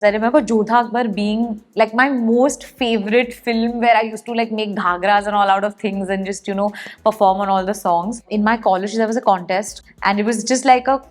I remember Jodha Akbar being like my most favorite film where I used to like make ghagras and all out of things and just, perform on all the songs. In my college, there was a contest and it was just like a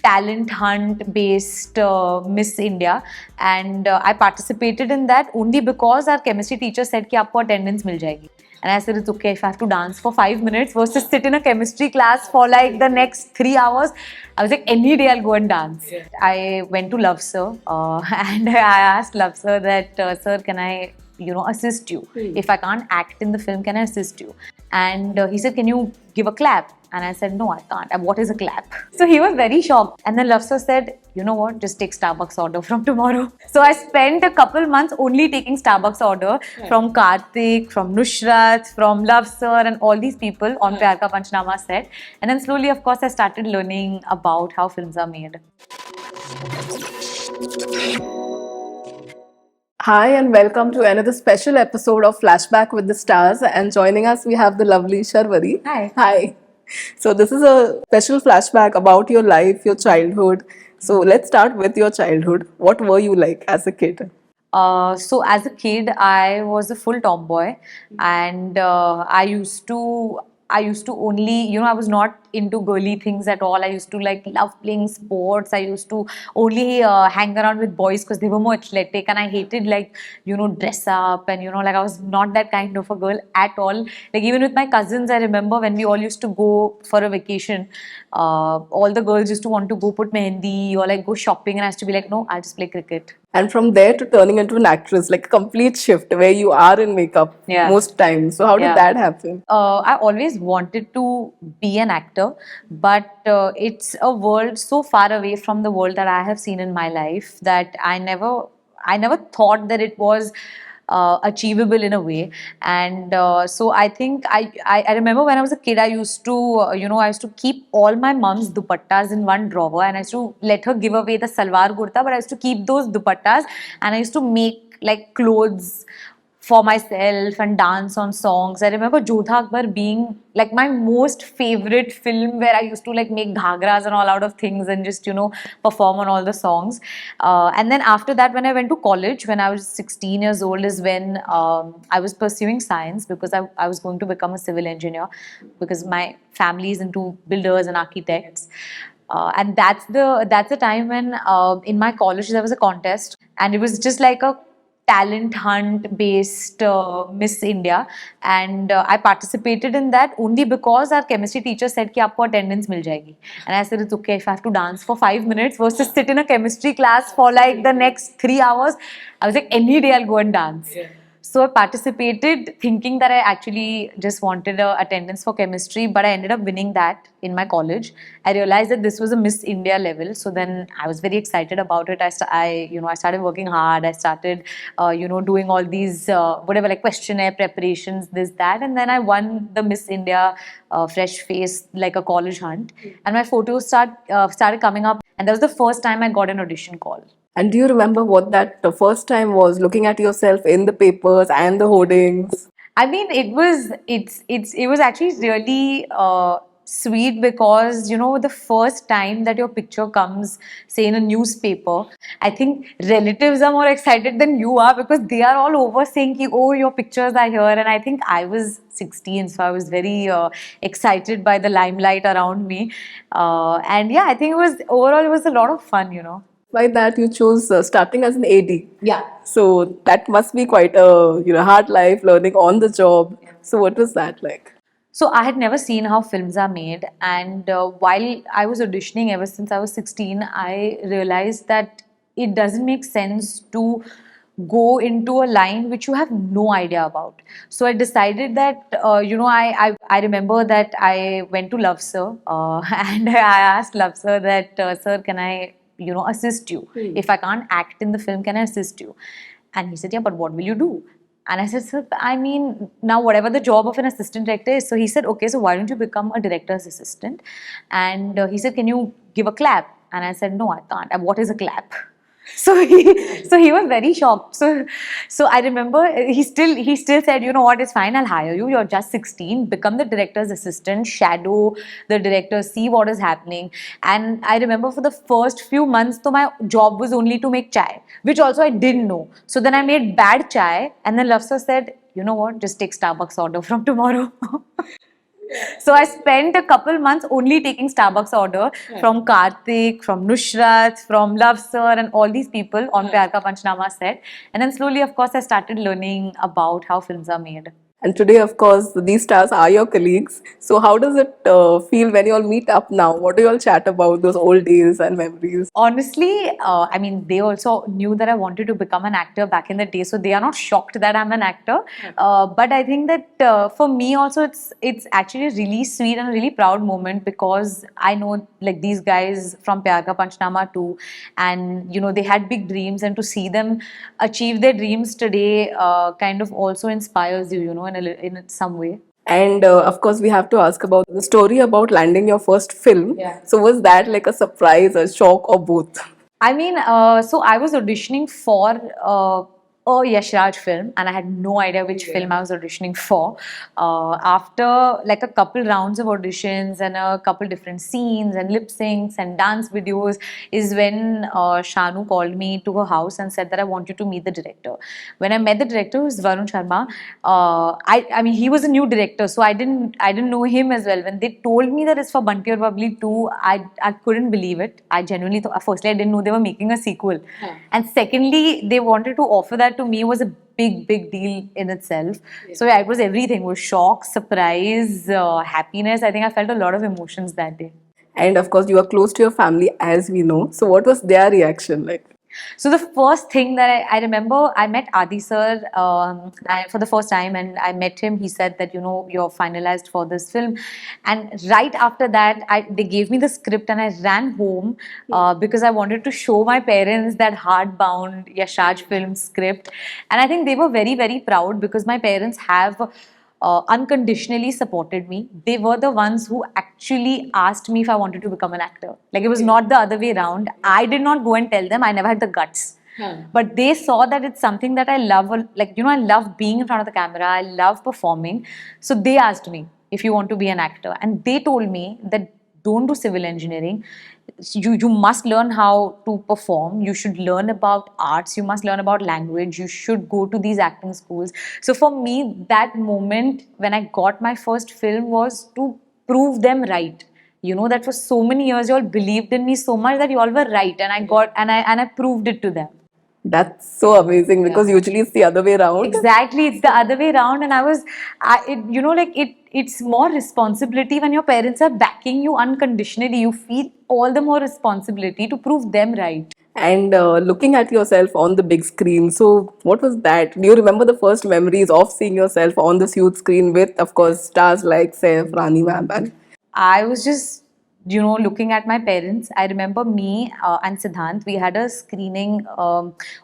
talent hunt based Miss India, and I participated in that only because our chemistry teacher said कि आपको attendance मिल जाएगी. And I said, it's okay if I have to dance for 5 minutes versus sit in a chemistry class for like the next 3 hours. I was like, any day I'll go and dance. Yeah. I went to Love Sir and I asked Love Sir that, sir, can I, assist you? If I can't act in the film, can I assist you? And he said, can you give a clap? And I said, no, I can't. And what is a clap? So he was very shocked. And then Love Sir said, you know what, just take Starbucks order from tomorrow. So I spent a couple months only taking Starbucks order from Kartik, from Nushrratt, from Love Sir and all these people on Pyaar Ka Punchnama set. And then slowly, of course, I started learning about how films are made. Hi and welcome to another special episode of Flashback with the Stars, and joining us we have the lovely Sharvari. Hi. Hi. So this is a special flashback about your life, your childhood. So let's start with your childhood. What were you like as a kid? So as a kid, I was a full tomboy, and I used to only, I was not into girly things at all. I used to like love playing sports. I used to only hang around with boys because they were more athletic, and I hated like, dress up and, like I was not that kind of a girl at all. Like even with my cousins, I remember when we all used to go for a vacation, all the girls used to want to go put mehendi or like go shopping, and I used to be like, no, I'll just play cricket. And from there to turning into an actress, like a complete shift where you are in makeup most times. So how did that happen? I always wanted to be an actor, but it's a world so far away from the world that I have seen in my life that I never thought that it was achievable in a way. And so I think I remember when I was a kid, I used to I used to keep all my mom's dupattas in one drawer, and I used to let her give away the salwar kurta, but I used to keep those dupattas, and I used to make like clothes for myself and dance on songs. I remember Jodha Akbar being like my most favorite film where I used to like make ghagras and all out of things and just, perform on all the songs. And then after that, when I went to college, when I was 16 years old is when I was pursuing science because I was going to become a civil engineer because my family is into builders and architects. And that's the time when in my college there was a contest, and it was just like a talent hunt based Miss India, and I participated in that only because our chemistry teacher said कि आपको attendance मिल जाएगी. And I said, it's okay if I have to dance for 5 minutes versus sit in a chemistry class for like the next 3 hours. I was like, any day I'll go and dance. Yeah. So I participated thinking that I actually just wanted attendance for chemistry, but I ended up winning that in my college. I realized that this was a Miss India level, so then I was very excited about it. I started working hard. I started doing all these whatever like questionnaire preparations, this that, and then I won the Miss India fresh face like a college hunt, and my photos started coming up, and that was the first time I got an audition call. And do you remember what that the first time was, looking at yourself in the papers and the hoardings? I mean, it was actually really sweet because the first time that your picture comes, say in a newspaper, I think relatives are more excited than you are because they are all over saying ki, oh, your pictures are here. And I think I was 16, so I was very excited by the limelight around me. And yeah, I think overall it was a lot of fun. By that you chose starting as an AD. Yeah. So that must be quite a hard life, learning on the job. So what was that like? So I had never seen how films are made, and while I was auditioning ever since I was 16, I realized that it doesn't make sense to go into a line which you have no idea about. So I decided that I remember that I went to Love Sir and I asked Love Sir that sir, can I assist you? If I can't act in the film, can I assist you? And he said, yeah, but what will you do? And I said, sir, I mean, now whatever the job of an assistant director is. So he said, okay, so why don't you become a director's assistant? And he said, can you give a clap? And I said, no, I can't. And what is a clap? So he was very shocked. So I remember he still said, you know what, it's fine, I'll hire you. You're just 16. Become the director's assistant, shadow the director, see what is happening. And I remember for the first few months, so my job was only to make chai, which also I didn't know. So then I made bad chai, and then Lafsa said, you know what, just take Starbucks order from tomorrow. So I spent a couple months only taking Starbucks order from Kartik, from Nushrratt, from Love Sir, and all these people on Pyaar Ka Punchnama set. And then slowly, of course, I started learning about how films are made. And today, of course, these stars are your colleagues. So, how does it feel when you all meet up now? What do you all chat about those old days and memories? Honestly, I mean, they also knew that I wanted to become an actor back in the day, so they are not shocked that I'm an actor. But I think that for me also, it's actually a really sweet and a really proud moment, because I know like these guys from Pyaar Ka Punchnama too, and you know they had big dreams, and to see them achieve their dreams today kind of also inspires you, you know, in some way. And of course, we have to ask about the story about landing your first film. Yeah. So, was that like a surprise, a shock, or both? I mean, so I was auditioning for a Yash Raj film, and I had no idea which film I was auditioning for. After like a couple rounds of auditions and a couple different scenes and lip syncs and dance videos, is when Shanu called me to her house and said that I want you to meet the director. When I met the director, who was Varun Sharma, I mean he was a new director, so I didn't know him as well. When they told me that it's for Bunty Aur Babli 2, I couldn't believe it. I genuinely thought, firstly, I didn't know they were making a sequel, and secondly, they wanted to offer that to me was a big deal in itself. So yeah, it was everything. It was shock, surprise, happiness. I think I felt a lot of emotions that day. And of course, you are close to your family, as we know. So, what was their reaction like? So the first thing that I remember, I met Adi sir for the first time, and I met him. He said that, you know, you're finalized for this film, and right after that, they gave me the script, and I ran home because I wanted to show my parents that hardbound Yash Raj film script, and I think they were very proud, because my parents have unconditionally supported me. They were the ones who actually asked me if I wanted to become an actor. Like, it was not the other way around. I did not go and tell them. I never had the guts. But they saw that it's something that I love. Like, you know, I love being in front of the camera. I love performing. So they asked me if you want to be an actor. And they told me that don't do civil engineering. You must learn how to perform. You should learn about arts. You must learn about language. You should go to these acting schools. So for me, that moment when I got my first film was to prove them right. You know, that for so many years you all believed in me so much that you all were right, and I proved it to them. That's so amazing because usually it's the other way around. Exactly, it's the other way around, and you know, like it's more responsibility when your parents are backing you unconditionally. You feel all the more responsibility to prove them right. And looking at yourself on the big screen. So, what was that? Do you remember the first memories of seeing yourself on this huge screen with, of course, stars like Saif, Rani ma'am, and I was just, you know, looking at my parents. I remember me and Siddhant, we had a screening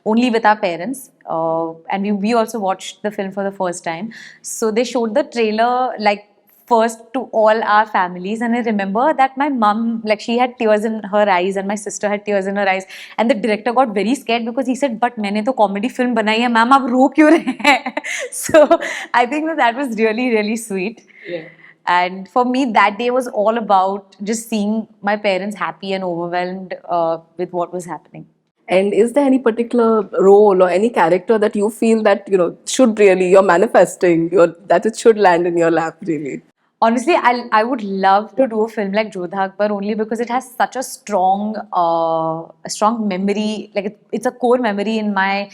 only with our parents. And we also watched the film for the first time. So they showed the trailer like first to all our families. And I remember that my mum, like she had tears in her eyes and my sister had tears in her eyes. And the director got very scared because he said, but मैंने तो comedy film बनाई है, ma'am आप रो क्यों रहे हैं? So I think that was really sweet. Yeah. And for me, that day was all about just seeing my parents happy and overwhelmed with what was happening. and is there any particular role or any character that you feel that should really you're manifesting that it should land in your lap really? Honestly, I would love to do a film like Jodha Akbar only because it has such a strong memory. Like it's a core memory in my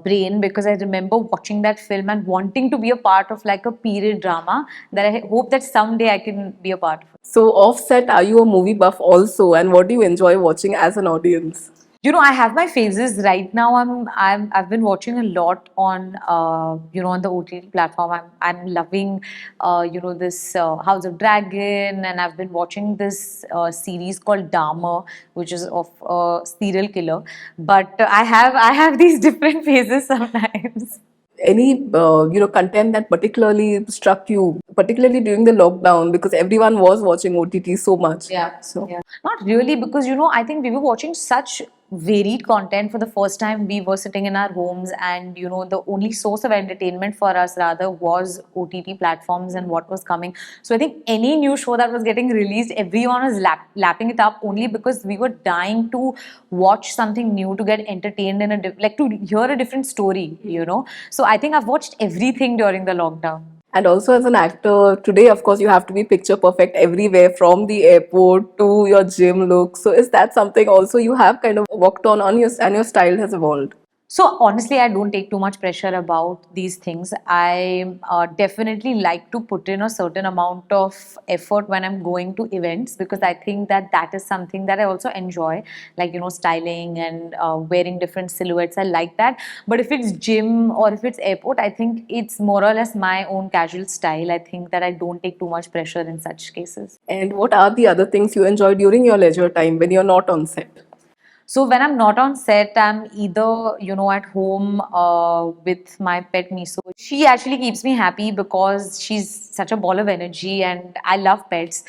brain because I remember watching that film and wanting to be a part of like a period drama that I hope that someday I can be a part of. So offset, are you a movie buff also, and what do you enjoy watching as an audience? You know, I have my phases right now. I've been watching a lot on on the OTT platform. I'm loving this House of Dragon, and I've been watching this series called Dharma, which is of a serial killer. But I have these different phases sometimes. Any content that particularly struck you, particularly during the lockdown, because everyone was watching OTT so much? Yeah. So not really, because I think we were watching such varied content. For the first time, we were sitting in our homes, and the only source of entertainment for us rather was OTT platforms and what was coming. So I think any new show that was getting released, everyone was lapping it up, only because we were dying to watch something new, to get entertained in like to hear a different story. So I think I've watched everything during the lockdown. And also, as an actor, today, of course, you have to be picture perfect everywhere, from the airport to your gym look. So, is that something also you have kind of worked on your and your style has evolved? So honestly, I don't take too much pressure about these things. I definitely like to put in a certain amount of effort when I'm going to events, because I think that that is something that I also enjoy, like styling and wearing different silhouettes. I like that. But if it's gym or if it's airport, I think it's more or less my own casual style. I think that I don't take too much pressure in such cases. And what are the other things you enjoy during your leisure time when you're not on set? So when I'm not on set, I'm either, at home with my pet Miso. She actually keeps me happy because she's such a ball of energy and I love pets.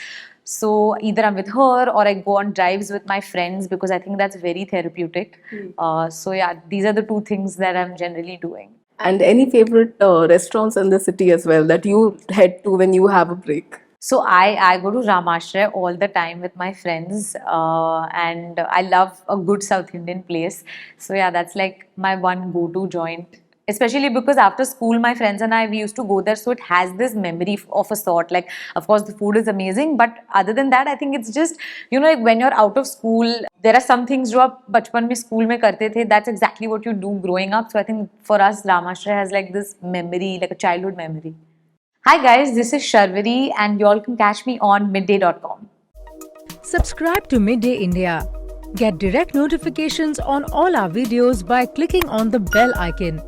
So either I'm with her or I go on drives with my friends, because I think that's very therapeutic. So yeah, these are the two things that I'm generally doing. And any favorite restaurants in the city as well that you head to when you have a break? So I go to Ramashray all the time with my friends, and I love a good South Indian place. So yeah, that's like my one go-to joint. Especially because after school, my friends and I, we used to go there, so it has this memory of a sort. Like, of course, the food is amazing, but other than that, I think it's just like when you're out of school, there are some things जो आप बचपन में school में करते थे. That's exactly what you do growing up. So I think for us, Ramashray has like this memory, like a childhood memory. Hi guys, this is Sharvari and y'all can catch me on midday.com. Subscribe to Midday India. Get direct notifications on all our videos by clicking on the bell icon.